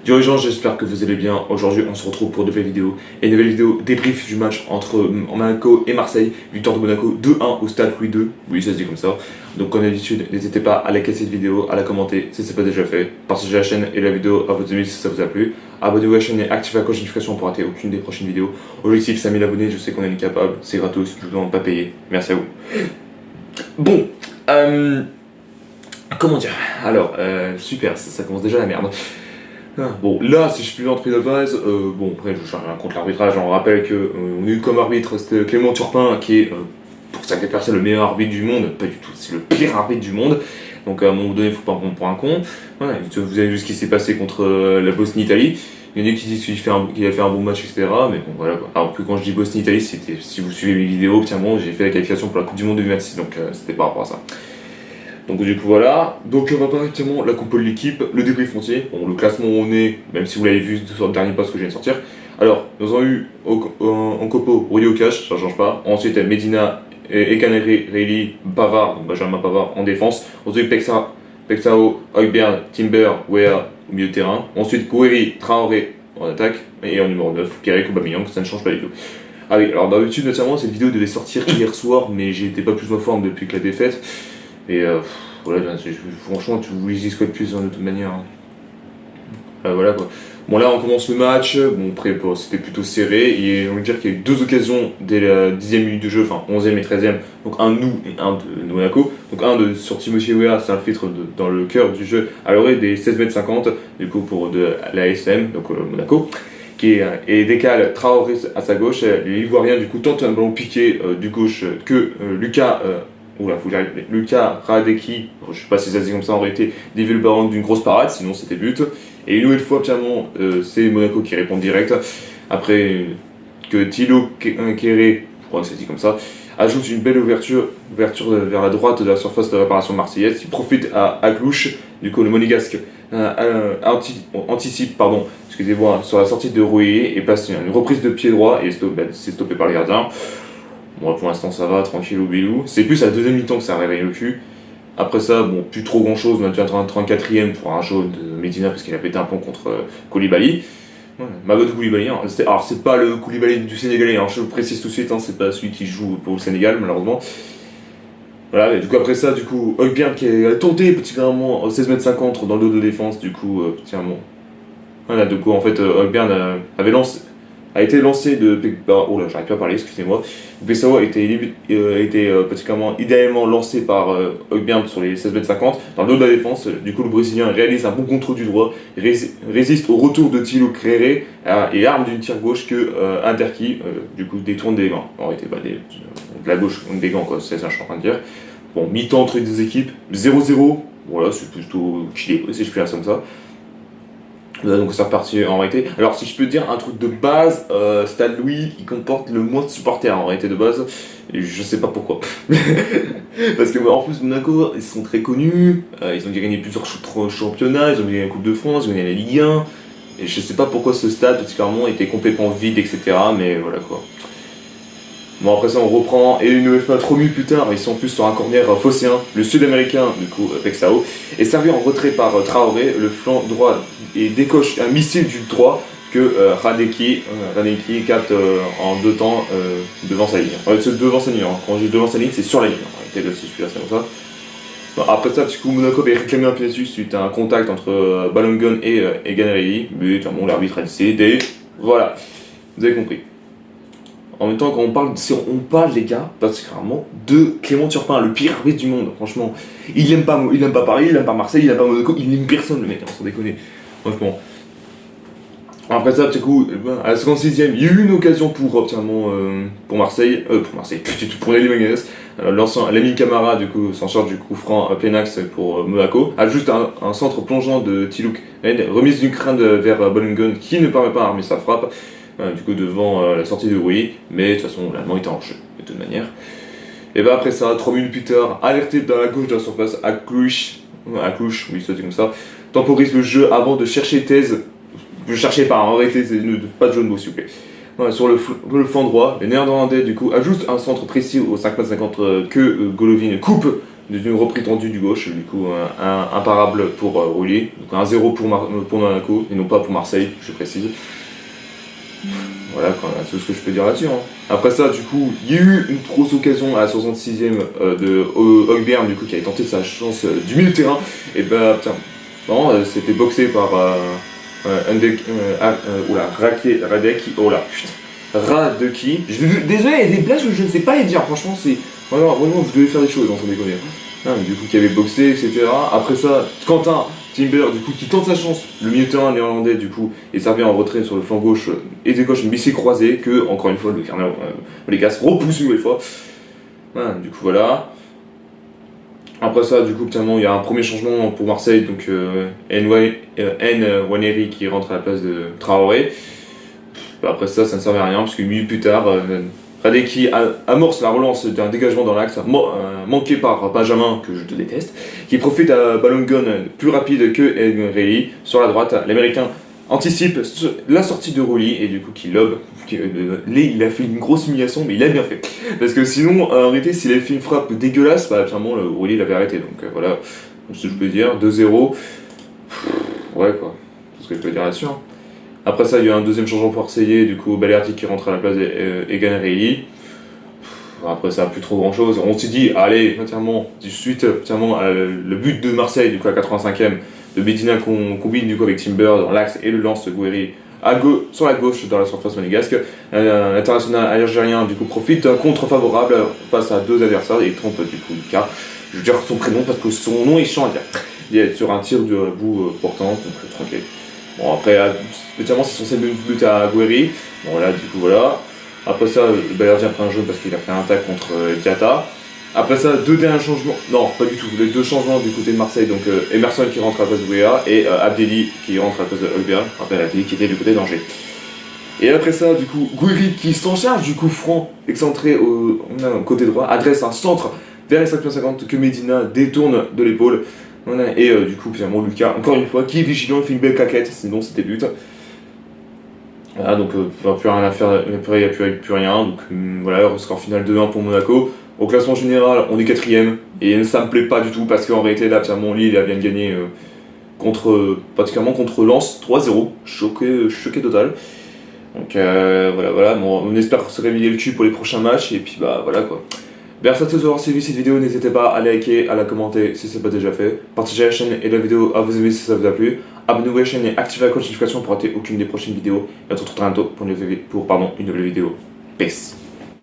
Dirigeants, j'espère que vous allez bien. Aujourd'hui, on se retrouve pour de nouvelles vidéos. Et une nouvelle vidéo débrief du match entre Monaco et Marseille. Victoire de Monaco 2-1 au stade Louis II. Oui, ça se dit comme ça. Donc, comme d'habitude, n'hésitez pas à liker cette vidéo, à la commenter si ce n'est pas déjà fait. Partagez la chaîne et la vidéo à vos amis si ça vous a plu. Abonnez-vous à la chaîne et activez la cloche de notification pour rater aucune des prochaines vidéos. Objectif 5000 abonnés, je sais qu'on est incapable. C'est gratos, je vous demande pas payer. Merci à vous. Bon, comment dire? Alors, super, ça commence déjà la merde. Bon, là, si je suis l'entrée de base, bon, après, je cherche rien contre l'arbitrage. On rappelle qu'on a eu comme arbitre, c'était Clément Turpin, qui est, pour certaines personnes, le meilleur arbitre du monde. Pas du tout, c'est le pire arbitre du monde. Donc, à un moment donné, il ne faut pas prendre pour un con. Voilà, vous avez vu ce qui s'est passé contre la Bosnie-Italie. Il y en a qui disent qu'il a fait un bon match, etc. Mais bon, voilà quoi. Alors que quand je dis Bosnie-Italie, c'était, si vous suivez mes vidéos, tiens bon, j'ai fait la qualification pour la Coupe du Monde 2026, donc c'était par rapport à ça. Donc du coup voilà, donc on va pas directement la coupe de l'équipe, le débrief entier, bon, le classement où on est, même si vous l'avez vu sur le dernier post que je viens de sortir. Alors, nous avons eu en copo Rio Cash, ça change pas. Ensuite Medina, Ekaneri, Reilly, Pavard, donc Benjamin Pavard en défense. Ensuite Pexao, Højbjerg, Timber, Wea au milieu de terrain. Ensuite Gouiri, Traoré en attaque. Et en numéro 9, Pierre Aubameyang, ça ne change pas du tout. Ah oui, alors d'habitude notamment cette vidéo devait sortir hier soir, mais j'étais pas plus en forme depuis que la défaite. Et voilà, franchement, tu vous les de plus de toute manière. Voilà quoi. Bon, là, on commence le match. Bon, après, bon, c'était plutôt serré. Et on va dire qu'il y a eu deux occasions dès la 10e minute de jeu, enfin 11e et 13e. Donc, un de nous et un de Monaco. Donc, un sur Timothée Weah, c'est un filtre dans le cœur du jeu à l'orée des 16,50 m, du coup, pour de la SM, donc Monaco. Et décale Traoré à sa gauche. L'Ivoirien, du coup, tente un ballon piqué du gauche que Lucas. Oula, faut que j'arrive. Lucas Radecki, je sais pas si ça se dit comme ça en réalité, dévie le ballon d'une grosse parade, sinon c'était but. Et une nouvelle fois, finalement, c'est Monaco qui répond direct. Après que Thilo Kéré, je crois que ça se dit comme ça, ajoute une belle ouverture vers la droite de la surface de réparation marseillaise, qui profite à Aglouche, du coup le monégasque anticipe, pardon, excusez-moi, sur la sortie de Rouillet et passe une reprise de pied droit et c'est stoppé par le gardien. Bon, pour l'instant ça va, tranquille au bilou. C'est plus à la deuxième mi-temps que ça réveille le cul. Après ça, bon, plus trop grand chose, on a déjà 34e pour un jaune de Medina parce qu'il a pété un pont contre Koulibaly. Voilà. Mamadou Koulibaly, hein. Alors c'est pas le Koulibaly du Sénégalais, hein. Je le précise tout de suite, hein, c'est pas celui qui joue pour le Sénégal malheureusement. Voilà, et du coup après ça, du coup, Højbjerg qui a tenté particulièrement 16,50 m dans le dos de défense, du coup, particulièrement. Voilà, du coup en fait, Højbjerg a été lancé de. Oh là, j'arrive pas à parler, excusez-moi. Pexao a été particulièrement idéalement lancé par Højbjerg sur les 16,50 m dans le dos de la défense. Du coup, le Brésilien réalise un bon contrôle du droit, résiste au retour de Thilo Kéré et arme d'une tire gauche que Interki, du coup, détourne des gants. En réalité, de la gauche des gants, quoi, c'est ça que je suis en train de dire. Bon, mi-temps entre les deux équipes, 0-0. Voilà, c'est plutôt chillé, si je puis dire comme ça. Donc c'est reparti en réalité. Alors si je peux dire un truc de base, Stade Louis il comporte le moins de supporters en réalité de base. Et je sais pas pourquoi. Parce que en plus Monaco ils sont très connus, ils ont gagné plusieurs championnats, ils ont gagné la Coupe de France, ils ont gagné la Ligue 1. Et je sais pas pourquoi ce stade particulièrement était complètement vide, etc. Mais voilà quoi. Bon après ça on reprend et une nouvelle fois 3 minutes plus tard ils sont plus sur un corner phocéen, le sud-américain du coup Pexao est servi en retrait par Traoré, le flanc droit et décoche un missile du droit que Radecki capte en deux temps devant sa ligne. C'est devant sa ligne, hein. Quand je dis devant sa ligne c'est sur la ligne, en réalité si je puis dire comme ça. Bon, après ça du coup Monaco avait réclamé un penalty suite à un contact entre Balogun et Eganeri, mais bon l'arbitre a décidé, voilà, vous avez compris. En même temps, quand si on parle, les gars, particulièrement, de Clément Turpin, le pire arbitre du monde, franchement. Il aime pas Paris, il aime pas Marseille, il aime pas Monaco, il n'aime personne, le mec, sans déconner. Franchement. Après ça, du coup, à la 56e, il y a eu une occasion pour Marseille, pour Nelly Magnès. Lamine Camara, du coup, s'en charge du coup franc plein axe pour Monaco. A juste un centre plongeant de Tilouk, remise d'une crainte vers Balogun qui ne permet pas d'armer sa frappe. Du coup devant la sortie de Rouillet, mais de toute façon l'Allemand était en jeu de toute manière. Et bah après ça, 3 minutes plus tard, alerté dans la gauche de la surface, Aglouche, oui ça dit comme ça, temporise le jeu avant de chercher Thèse. Je cherchais pas, en réalité pas de jeu de mots s'il vous plaît. Voilà, sur le flanc droit, le néerlandais du coup ajoute un centre précis au 5,50 m que Golovin coupe d'une reprise tendue du gauche, du coup imparable pour Rulli, donc 1-0 pour Monaco, et non pas pour Marseille, je précise. Voilà, c'est ce que je peux dire là-dessus. Hein. Après ça, du coup, il y a eu une grosse occasion à la 66e de Højbjerg, du coup, qui avait tenté sa chance du milieu de terrain. Et bah, tiens, non, c'était boxé par Radeki. Désolé, il y a des blagues que je ne sais pas les dire. Franchement, c'est vraiment, vous devez faire des choses, sans déconner. Non, mais du coup, qui avait boxé, etc. après ça, Quentin Timber, du coup, qui tente sa chance. Le milieu de terrain néerlandais, du coup, est servi en retrait sur le flanc gauche et décoche une bissée croisée que, encore une fois, le carnet les gars se repousse une nouvelle fois. Du coup, voilà. Après ça, du coup, il y a un premier changement pour Marseille, donc Nwaneri qui rentre à la place de Traoré. Après ça ne servait à rien, parce que 1 minute plus tard, Radeki amorce la relance d'un dégagement dans l'axe, manqué par Benjamin, que je te déteste, qui profite à Balogun plus rapide que Nwaneri sur la droite. L'Américain anticipe la sortie de Rulli et du coup qui lobe. Il a fait une grosse humiliation, mais il a bien fait. Parce que sinon, en réalité, s'il avait fait une frappe dégueulasse, bah clairement, Rulli l'avait arrêté. Donc voilà, ce que je peux dire. 2-0. Ouais, quoi. C'est ce que je peux dire là-dessus. Hein. Après ça, il y a eu un deuxième changement pour Marseillais, du coup, Balerdi qui rentre à la place d'Egan Reilly. Après ça, plus trop grand chose. On s'est dit, allez, suite le but de Marseille, du coup, à 85e, de Medina qu'on combine du coup avec Timber dans l'axe et le lance Gouiri sur la gauche dans la surface monégasque. L'international algérien du coup profite d'un contre favorable face à deux adversaires et trompe du coup Lucas. Je veux dire son prénom parce que son nom il change. Il est sur un tir de bout portant, donc tranquille. Bon après, spécialement c'est son but à Gouiri. Bon là du coup voilà. Après ça, le Balerdi a pris un jaune parce qu'il a fait un tac contre Diatta. Après ça, deux derniers changements, non pas du tout, les deux changements du côté de Marseille, donc Emerson qui rentre à la place de Gouéa et Abdelli qui rentre à la place de Højbjerg, rappelle Abdelli qui était du côté d'Angers. Et après ça, du coup, Gouiri qui s'en charge, du coup franc, excentré au côté droit, adresse un centre vers les 5,50 que Medina détourne de l'épaule. Et du coup, finalement, Lucas, encore une fois, qui est vigilant, il fait une belle claquette, sinon c'était but. Voilà, donc plus rien à faire, il n'y a plus rien, donc voilà, score final 2-1 pour Monaco. Au classement général, on est 4ème, et ça me plaît pas du tout, parce qu'en réalité, là, Lille vient de gagner particulièrement contre Lens, 3-0, choqué total. Donc voilà, bon, on espère se réveiller le cul pour les prochains matchs, et puis bah voilà quoi. Merci à tous d'avoir suivi cette vidéo, n'hésitez pas à liker, à la commenter si ce n'est pas déjà fait, partagez la chaîne et la vidéo à vos amis si ça vous a plu, abonnez-vous à la chaîne et activez la cloche de notification pour rater aucune des prochaines vidéos, et on se retrouve très bientôt pour une nouvelle vidéo. Peace.